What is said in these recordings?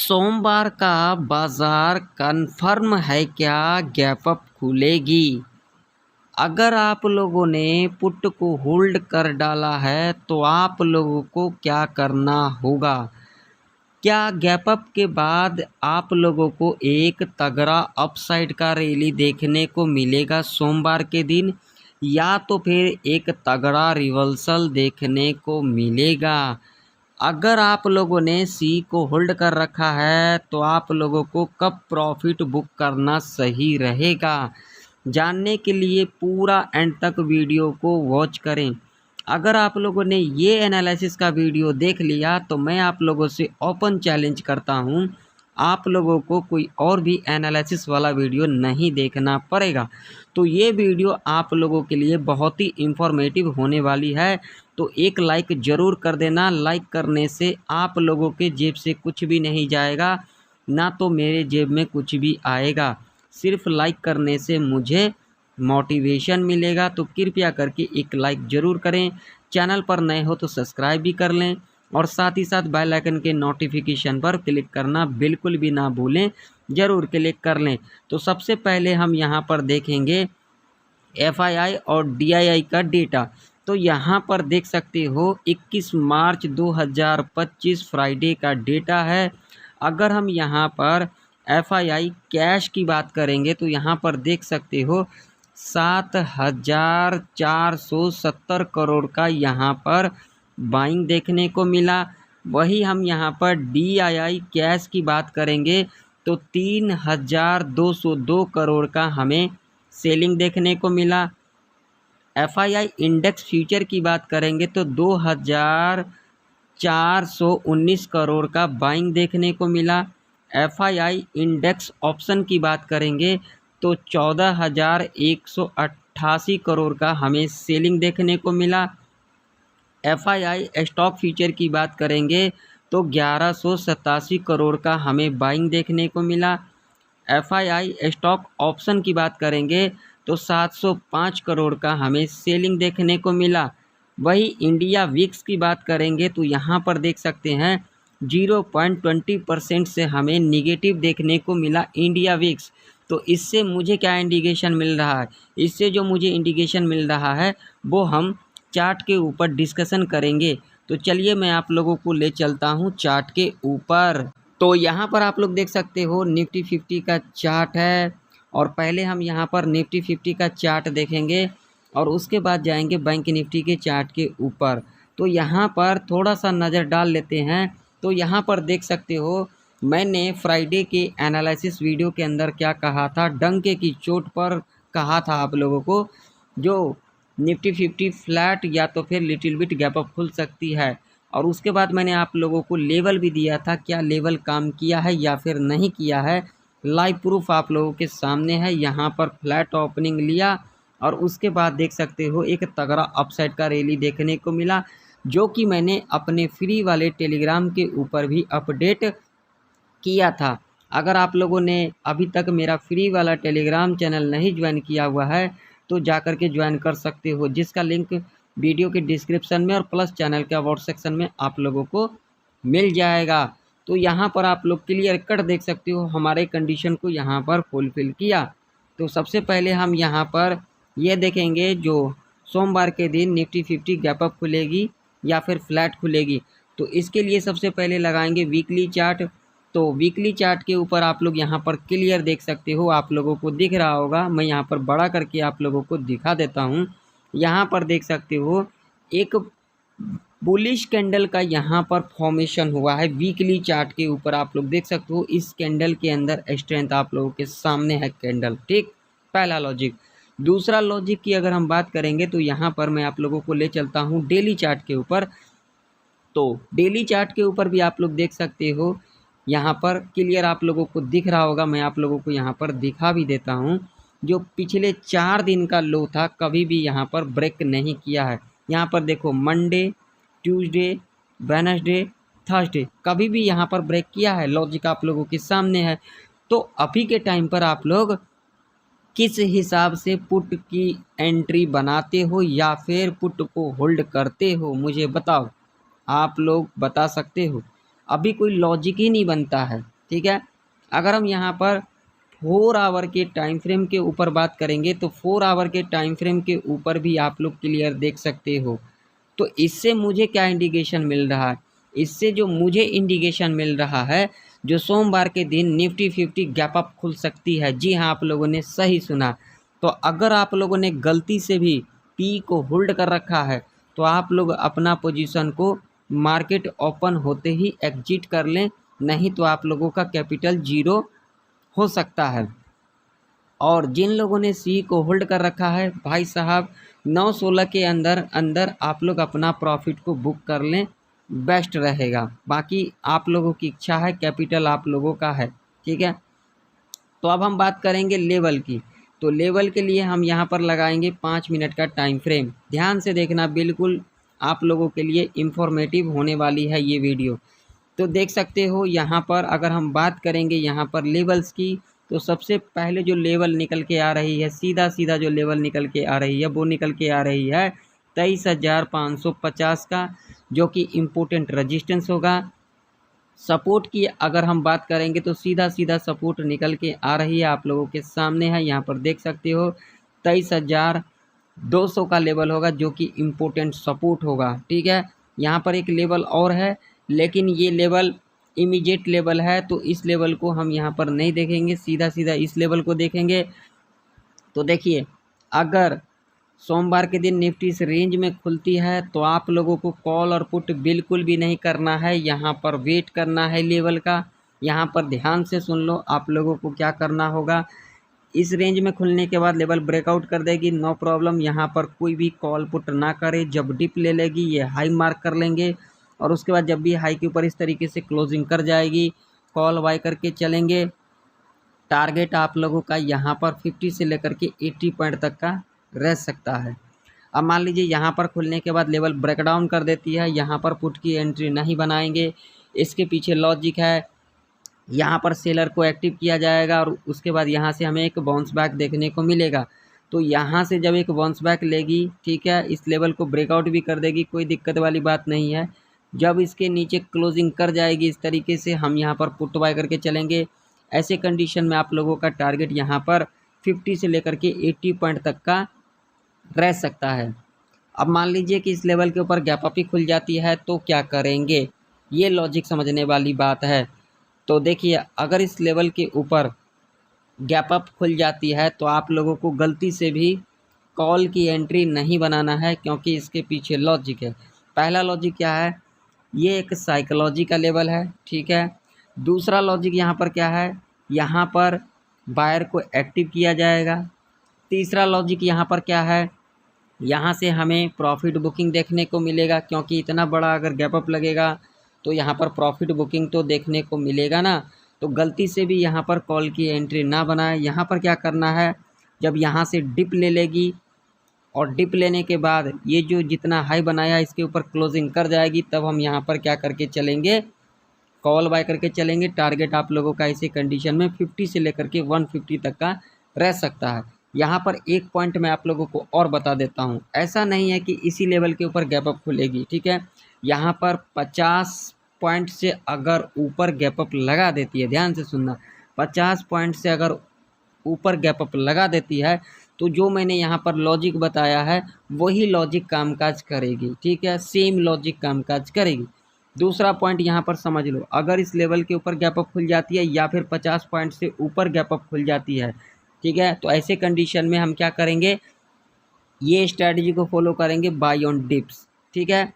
सोमवार का बाजार कन्फर्म है क्या गैप अप खुलेगी? अगर आप लोगों ने पुट को होल्ड कर डाला है तो आप लोगों को क्या करना होगा? क्या गैप अप के बाद आप लोगों को एक तगड़ा अपसाइड का रैली देखने को मिलेगा सोमवार के दिन, या तो फिर एक तगड़ा रिवर्सल देखने को मिलेगा? अगर आप लोगों ने सी को होल्ड कर रखा है तो आप लोगों को कब प्रॉफिट बुक करना सही रहेगा, जानने के लिए पूरा एंड तक वीडियो को वॉच करें। अगर आप लोगों ने ये एनालिसिस का वीडियो देख लिया तो मैं आप लोगों से ओपन चैलेंज करता हूँ, आप लोगों को कोई और भी एनालिसिस वाला वीडियो नहीं देखना पड़ेगा। तो ये वीडियो आप लोगों के लिए बहुत ही इंफॉर्मेटिव होने वाली है, तो एक लाइक ज़रूर कर देना। लाइक करने से आप लोगों के जेब से कुछ भी नहीं जाएगा, ना तो मेरे जेब में कुछ भी आएगा। सिर्फ लाइक करने से मुझे मोटिवेशन मिलेगा, तो कृपया करके एक लाइक ज़रूर करें। चैनल पर नए हो तो सब्सक्राइब भी कर लें और साथ ही साथ बेल आइकन के नोटिफिकेशन पर क्लिक करना बिल्कुल भी ना भूलें, ज़रूर क्लिक कर लें। तो सबसे पहले हम यहाँ पर देखेंगे एफआईआई और डीआईआई का डेटा। तो यहाँ पर देख सकते हो 21 मार्च 2025 फ्राइडे का डेटा है। अगर हम यहाँ पर एफआईआई कैश की बात करेंगे तो यहाँ पर देख सकते हो 7,470 करोड़ का यहाँ पर बाइंग देखने को मिला। वही हम यहाँ पर डीआईआई कैश की बात करेंगे तो 3,202 करोड़ का हमें सेलिंग देखने को मिला। एफआईआई इंडेक्स फ्यूचर की बात करेंगे तो 2,419 करोड़ का बाइंग देखने को मिला। एफआईआई इंडेक्स ऑप्शन की बात करेंगे तो 14,188 करोड़ का हमें सेलिंग देखने को मिला। एफआईआई स्टॉक फ्यूचर की बात करेंगे तो 1187 करोड़ का हमें बाइंग देखने को मिला। एफआईआई स्टॉक ऑप्शन की बात करेंगे तो 705 करोड़ का हमें सेलिंग देखने को मिला। वही इंडिया विक्स की बात करेंगे तो यहाँ पर देख सकते हैं 0.20% से हमें निगेटिव देखने को मिला इंडिया विक्स। तो इससे मुझे क्या इंडिकेशन मिल रहा है? इससे जो मुझे इंडिकेशन मिल रहा है वो हम चार्ट के ऊपर डिस्कशन करेंगे। तो चलिए मैं आप लोगों को ले चलता हूँ चार्ट के ऊपर। तो यहाँ पर आप लोग देख सकते हो निफ्टी 50 का चार्ट है, और पहले हम यहाँ पर निफ्टी 50 का चार्ट देखेंगे और उसके बाद जाएंगे बैंक निफ्टी के चार्ट के ऊपर। तो यहाँ पर थोड़ा सा नज़र डाल लेते हैं। तो यहाँ पर देख सकते हो मैंने फ्राइडे के एनालिसिस वीडियो के अंदर क्या कहा था, डंके की चोट पर कहा था आप लोगों को जो निफ्टी 50 फ्लैट या तो फिर लिटिल बिट गैप अप खुल सकती है। और उसके बाद मैंने आप लोगों को लेवल भी दिया था, क्या लेवल काम किया है या फिर नहीं किया है। लाइव प्रूफ आप लोगों के सामने है। यहाँ पर फ्लैट ओपनिंग लिया और उसके बाद देख सकते हो एक तगड़ा अपसाइड का रैली देखने को मिला, जो कि मैंने अपने फ्री वाले टेलीग्राम के ऊपर भी अपडेट किया था। अगर आप लोगों ने अभी तक मेरा फ्री वाला टेलीग्राम चैनल नहीं ज्वाइन किया हुआ है तो जाकर के ज्वाइन कर सकते हो, जिसका लिंक वीडियो के डिस्क्रिप्शन में और प्लस चैनल के अबाउट सेक्शन में आप लोगों को मिल जाएगा। तो यहाँ पर आप लोग क्लियर कट देख सकते हो हमारे कंडीशन को यहाँ पर फुलफिल किया। तो सबसे पहले हम यहाँ पर ये देखेंगे जो सोमवार के दिन निफ्टी 50 गैप अप खुलेगी या फिर फ्लैट खुलेगी। तो इसके लिए सबसे पहले लगाएंगे वीकली चार्ट। तो वीकली चार्ट के ऊपर आप लोग यहाँ पर क्लियर देख सकते हो, आप लोगों को दिख रहा होगा, मैं यहाँ पर बड़ा करके आप लोगों को दिखा देता हूँ। यहाँ पर देख सकते हो एक बुलिश कैंडल का यहाँ पर फॉर्मेशन हुआ है वीकली चार्ट के ऊपर। आप लोग देख सकते हो इस कैंडल के अंदर स्ट्रेंथ आप लोगों के सामने है कैंडल, ठीक, पहला लॉजिक। दूसरा लॉजिक की अगर हम बात करेंगे तो यहाँ पर मैं आप लोगों को ले चलता हूँ डेली चार्ट के ऊपर। तो डेली चार्ट के ऊपर भी आप लोग देख सकते हो, यहाँ पर क्लियर आप लोगों को दिख रहा होगा, मैं आप लोगों को यहाँ पर दिखा भी देता हूँ। जो पिछले 4 दिन का लो था कभी भी यहाँ पर ब्रेक नहीं किया है। यहाँ पर देखो मंडे, ट्यूसडे, वेडनेसडे, थर्सडे कभी भी यहाँ पर ब्रेक किया है। लॉजिक आप लोगों के सामने है। तो अभी के टाइम पर आप लोग किस हिसाब से पुट की एंट्री बनाते हो या फिर पुट को होल्ड करते हो, मुझे बताओ। आप लोग बता सकते हो? अभी कोई लॉजिक ही नहीं बनता है। ठीक है। अगर हम यहाँ पर 4 आवर के टाइम फ्रेम के ऊपर बात करेंगे तो 4 आवर के टाइम फ्रेम के ऊपर भी आप लोग क्लियर देख सकते हो। तो इससे मुझे क्या इंडिकेशन मिल रहा है, इससे जो मुझे इंडिकेशन मिल रहा है, जो सोमवार के दिन निफ्टी 50 गैप अप खुल सकती है। जी हाँ, आप लोगों ने सही सुना। तो अगर आप लोगों ने गलती से भी पी को होल्ड कर रखा है तो आप लोग अपना पोजीशन को मार्केट ओपन होते ही एग्जिट कर लें, नहीं तो आप लोगों का कैपिटल ज़ीरो हो सकता है। और जिन लोगों ने सी को होल्ड कर रखा है भाई साहब, 9-16 के अंदर अंदर आप लोग अपना प्रॉफिट को बुक कर लें, बेस्ट रहेगा। बाकी आप लोगों की इच्छा है, कैपिटल आप लोगों का है, ठीक है। तो अब हम बात करेंगे लेवल की। तो लेवल के लिए हम यहाँ पर लगाएंगे 5 मिनट का टाइम फ्रेम। ध्यान से देखना, बिल्कुल आप लोगों के लिए इन्फॉर्मेटिव होने वाली है ये वीडियो। तो देख सकते हो यहाँ पर अगर हम बात करेंगे यहाँ पर लेवल्स की, तो सबसे पहले जो लेवल निकल के आ रही है, सीधा सीधा जो लेवल निकल के आ रही है वो निकल के आ रही है 23,550 का, जो कि इम्पोर्टेंट रजिस्टेंस होगा। सपोर्ट की अगर हम बात करेंगे तो सीधा सीधा सपोर्ट निकल के आ रही है, आप लोगों के सामने है, यहाँ पर देख सकते हो 23,200 का लेवल होगा जो कि इम्पोर्टेंट सपोर्ट होगा, ठीक है। यहाँ पर एक लेवल और है, लेकिन ये लेवल इमीडिएट लेवल है, तो इस लेवल को हम यहाँ पर नहीं देखेंगे, सीधा सीधा इस लेवल को देखेंगे। तो देखिए, अगर सोमवार के दिन निफ्टी इस रेंज में खुलती है तो आप लोगों को कॉल और पुट बिल्कुल भी नहीं करना है, यहाँ पर वेट करना है लेवल का। यहाँ पर ध्यान से सुन लो, आप लोगों को क्या करना होगा, इस रेंज में खुलने के बाद लेवल ब्रेकआउट कर देगी, नो प्रॉब्लम, यहाँ पर कोई भी कॉल पुट ना करे। जब डिप ले लेगी ये हाई मार्क कर लेंगे, और उसके बाद जब भी हाई के ऊपर इस तरीके से क्लोजिंग कर जाएगी, कॉल बाय करके चलेंगे। टारगेट आप लोगों का यहाँ पर 50 से लेकर के 80 पॉइंट तक का रह सकता है। अब मान लीजिए यहाँ पर खुलने के बाद लेवल ब्रेकडाउन कर देती है, यहाँ पर पुट की एंट्री नहीं बनाएंगे। इसके पीछे लॉजिक है, यहाँ पर सेलर को एक्टिव किया जाएगा और उसके बाद यहाँ से हमें एक बाउंस बैक देखने को मिलेगा। तो यहाँ से जब एक बाउंस बैक लेगी, ठीक है, इस लेवल को ब्रेकआउट भी कर देगी, कोई दिक्कत वाली बात नहीं है। जब इसके नीचे क्लोजिंग कर जाएगी इस तरीके से, हम यहाँ पर पुट बाय करके चलेंगे। ऐसे कंडीशन में आप लोगों का टारगेट यहाँ पर 50 से लेकर के 80 पॉइंट तक का रह सकता है। अब मान लीजिए कि इस लेवल के ऊपर गैप अप ही खुल जाती है तो क्या करेंगे, ये लॉजिक समझने वाली बात है। तो देखिए, अगर इस लेवल के ऊपर गैप अप खुल जाती है तो आप लोगों को गलती से भी कॉल की एंट्री नहीं बनाना है, क्योंकि इसके पीछे लॉजिक है। पहला लॉजिक क्या है, ये एक साइकोलॉजी का लेवल है, ठीक है। दूसरा लॉजिक यहाँ पर क्या है, यहाँ पर बायर को एक्टिव किया जाएगा। तीसरा लॉजिक यहाँ पर क्या है, यहाँ से हमें प्रॉफिट बुकिंग देखने को मिलेगा, क्योंकि इतना बड़ा अगर गैप अप लगेगा तो यहाँ पर प्रॉफिट बुकिंग तो देखने को मिलेगा ना। तो गलती से भी यहाँ पर कॉल की एंट्री ना बनाए। यहाँ पर क्या करना है, जब यहाँ से डिप ले लेगी और डिप लेने के बाद ये जो जितना हाई बनाया इसके ऊपर क्लोजिंग कर जाएगी, तब हम यहाँ पर क्या करके चलेंगे, कॉल बाय करके चलेंगे। टारगेट आप लोगों का इसी कंडीशन में 50 से लेकर के 150 तक का रह सकता है। यहाँ पर एक पॉइंट मैं आप लोगों को और बता देता हूँ, ऐसा नहीं है कि इसी लेवल के ऊपर गैप अप खुलेगी, ठीक है। यहाँ पर 50 पॉइंट से अगर ऊपर गैप अप लगा देती है, ध्यान से सुनना, 50 पॉइंट से अगर ऊपर गैप अप लगा देती है तो जो मैंने यहाँ पर लॉजिक बताया है वही लॉजिक कामकाज करेगी, ठीक है, सेम लॉजिक कामकाज करेगी। दूसरा पॉइंट यहाँ पर समझ लो, अगर इस लेवल के ऊपर गैप अप खुल जाती है या फिर 50 पॉइंट से ऊपर गैप अप खुल जाती है, ठीक है, तो ऐसे कंडीशन में हम क्या करेंगे, ये स्ट्रैटेजी को फॉलो करेंगे, बाय ऑन डिप्स, ठीक है।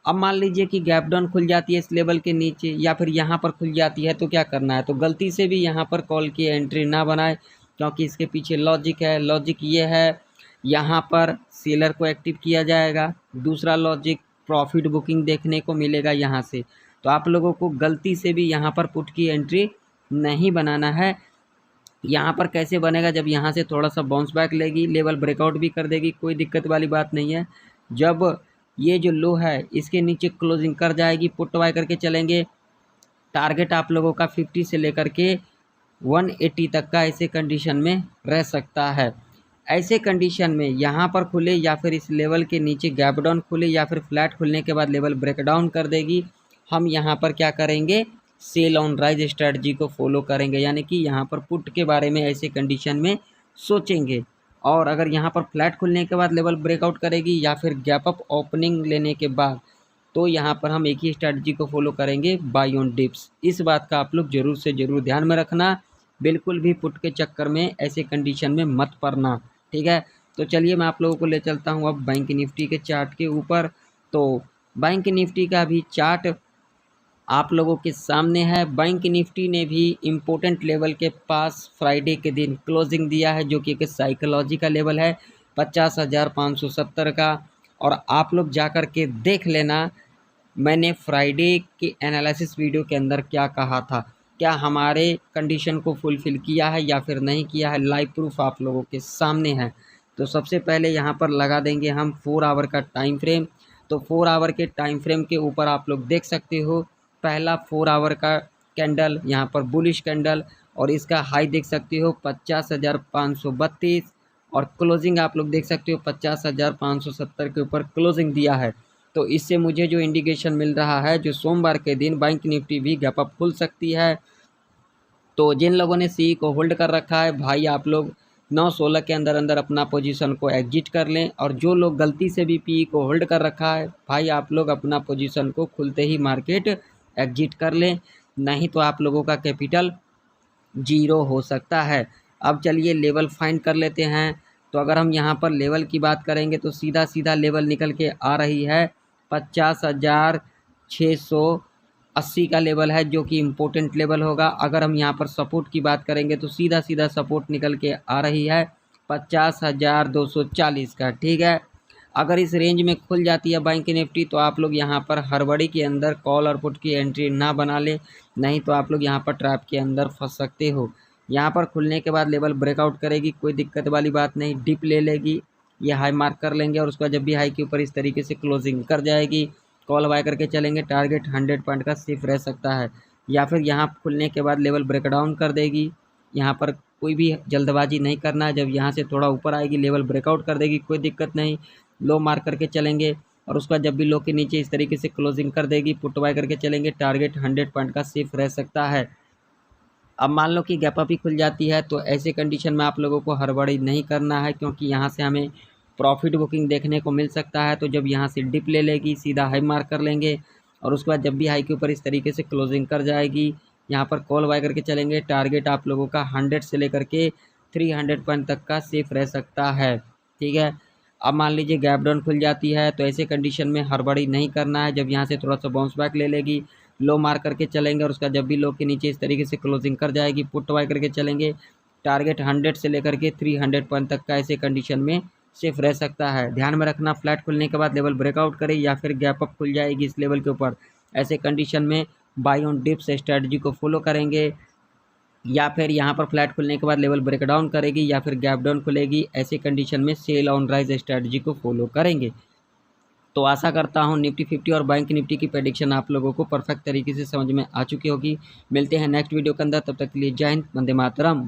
अब मान लीजिए कि गैप डाउन खुल जाती है इस लेवल के नीचे या फिर यहाँ पर खुल जाती है, तो क्या करना है, तो गलती से भी यहाँ पर कॉल की एंट्री ना बनाए, क्योंकि इसके पीछे लॉजिक है। लॉजिक ये है, यहाँ पर सेलर को एक्टिव किया जाएगा। दूसरा लॉजिक, प्रॉफिट बुकिंग देखने को मिलेगा यहाँ से। तो आप लोगों को गलती से भी यहाँ पर पुट की एंट्री नहीं बनाना है। यहाँ पर कैसे बनेगा, जब यहाँ से थोड़ा सा बाउंस बैक लेगी, लेवल ब्रेकआउट भी कर देगी, कोई दिक्कत वाली बात नहीं है। जब ये जो लो है इसके नीचे क्लोजिंग कर जाएगी, पुट बाय करके चलेंगे। टारगेट आप लोगों का 50 से लेकर के 180 तक का ऐसे कंडीशन में रह सकता है। ऐसे कंडीशन में यहाँ पर खुले या फिर इस लेवल के नीचे गैप डाउन खुले या फिर फ्लैट खुलने के बाद लेवल ब्रेकडाउन कर देगी, हम यहाँ पर क्या करेंगे, सेल ऑन राइज स्ट्रैटेजी को फॉलो करेंगे, यानी कि यहाँ पर पुट के बारे में ऐसे कंडीशन में सोचेंगे। और अगर यहाँ पर फ्लैट खुलने के बाद लेवल ब्रेकआउट करेगी या फिर गैप अप ओपनिंग लेने के बाद, तो यहाँ पर हम एक ही स्ट्रैटेजी को फॉलो करेंगे, बाय ऑन डिप्स। इस बात का आप लोग ज़रूर से ज़रूर ध्यान में रखना, बिल्कुल भी पुट के चक्कर में ऐसे कंडीशन में मत पड़ना, ठीक है। तो चलिए मैं आप लोगों को ले चलता हूँ अब बैंक निफ्टी के चार्ट के ऊपर। तो बैंक निफ्टी का भी चार्ट आप लोगों के सामने है। बैंक निफ्टी ने भी इम्पोर्टेंट लेवल के पास फ्राइडे के दिन क्लोजिंग दिया है, जो कि एक साइकोलॉजी का लेवल है 50,570 का। और आप लोग जा कर के देख लेना, मैंने फ्राइडे के एनालिसिस वीडियो के अंदर क्या कहा था, क्या हमारे कंडीशन को फुलफ़िल किया है या फिर नहीं किया है, लाइव प्रूफ आप लोगों के सामने है। तो सबसे पहले यहाँ पर लगा देंगे हम 4 आवर का टाइम फ्रेम। तो 4 आवर के टाइम फ्रेम के ऊपर आप लोग देख सकते हो, पहला 4 आवर का कैंडल यहाँ पर बुलिश कैंडल, और इसका हाई देख सकते हो 50,532 और क्लोजिंग आप लोग देख सकते हो 50,570 के ऊपर क्लोजिंग दिया है। तो इससे मुझे जो इंडिकेशन मिल रहा है, जो सोमवार के दिन बैंक निफ्टी भी गैप अप खुल सकती है। तो जिन लोगों ने सी को होल्ड कर रखा है भाई, आप लोग 9-16 के अंदर अंदर अपना पोजीशन को एग्जिट कर लें। और जो लोग गलती से भी पी को होल्ड कर रखा है भाई, आप लोग अपना पोजीशन को खुलते ही मार्केट एग्जिट कर लें, नहीं तो आप लोगों का कैपिटल जीरो हो सकता है। अब चलिए लेवल फाइंड कर लेते हैं। तो अगर हम यहाँ पर लेवल की बात करेंगे तो सीधा सीधा लेवल निकल के आ रही है 50,680 का लेवल है, जो कि इम्पोर्टेंट लेवल होगा। अगर हम यहाँ पर सपोर्ट की बात करेंगे तो सीधा सीधा सपोर्ट निकल के आ रही है 50,240 का, ठीक है। अगर इस रेंज में खुल जाती है बैंक निफ्टी तो आप लोग यहाँ पर हड़बड़ी के अंदर कॉल और पुट की एंट्री ना बना ले, नहीं तो आप लोग यहाँ पर ट्रैप के अंदर फंस सकते हो। यहाँ पर खुलने के बाद लेवल ब्रेकआउट करेगी, कोई दिक्कत वाली बात नहीं, डिप ले लेगी, ये हाई मार्क कर लेंगे और उसका जब भी हाई के ऊपर इस तरीके से क्लोजिंग कर जाएगी, कॉल बाय करके चलेंगे। टारगेट 100 पॉइंट का सिर्फ रह सकता है, या फिर यहाँ खुलने के बाद लेवल ब्रेकडाउन कर देगी। यहाँ पर कोई भी जल्दबाजी नहीं करना है, जब यहाँ से थोड़ा ऊपर आएगी लेवल ब्रेकआउट कर देगी, कोई दिक्कत नहीं, लो मार्क करके चलेंगे। और उसका जब भी लो के नीचे इस तरीके से क्लोजिंग कर देगी, पुट बाय करके चलेंगे। टारगेट 100 पॉइंट का सिर्फ रह सकता है। अब मान लो कि गैप अप ही खुल जाती है, तो ऐसे कंडीशन में आप लोगों को हड़बड़ी नहीं करना है, क्योंकि यहाँ से हमें प्रॉफिट बुकिंग देखने को मिल सकता है। तो जब यहाँ से डिप ले लेगी, सीधा हाई मार्क कर लेंगे और उसके बाद जब भी हाई के ऊपर इस तरीके से क्लोजिंग कर जाएगी, यहाँ पर कॉल बाय करके चलेंगे। टारगेट आप लोगों का 100 से लेकर के 300 पॉइंट तक का सेफ रह सकता है, ठीक है। अब मान लीजिए गैप डाउन खुल जाती है, तो ऐसे कंडीशन में हड़बड़ी नहीं करना है। जब यहाँ से थोड़ा सा बाउंस बैक ले लेगी, लो मार्क करके चलेंगे और उसका जब भी लो के नीचे इस तरीके से क्लोजिंग कर जाएगी, पुट बाय करके चलेंगे। टारगेट 100 से लेकर के 300 पॉइंट तक का ऐसे कंडीशन में सेफ रह सकता है। ध्यान में रखना, फ्लैट खुलने के बाद लेवल ब्रेकआउट करे या फिर गैप अप खुल जाएगी इस लेवल के ऊपर, ऐसे कंडीशन में बाय ऑन डिप्स स्ट्रैटेजी को फॉलो करेंगे। या फिर यहाँ पर फ्लैट खुलने के बाद लेवल ब्रेकडाउन करेगी या फिर गैप डाउन खुलेगी, ऐसे कंडीशन में सेल ऑन राइज स्ट्रैटेजी को फॉलो करेंगे। तो आशा करता हूँ निफ्टी 50 और बैंक निफ्टी की प्रेडिक्शन आप लोगों को परफेक्ट तरीके से समझ में आ चुकी होगी। मिलते हैं नेक्स्ट वीडियो के अंदर, तब तक के लिए जय हिंद, वंदे मातरम।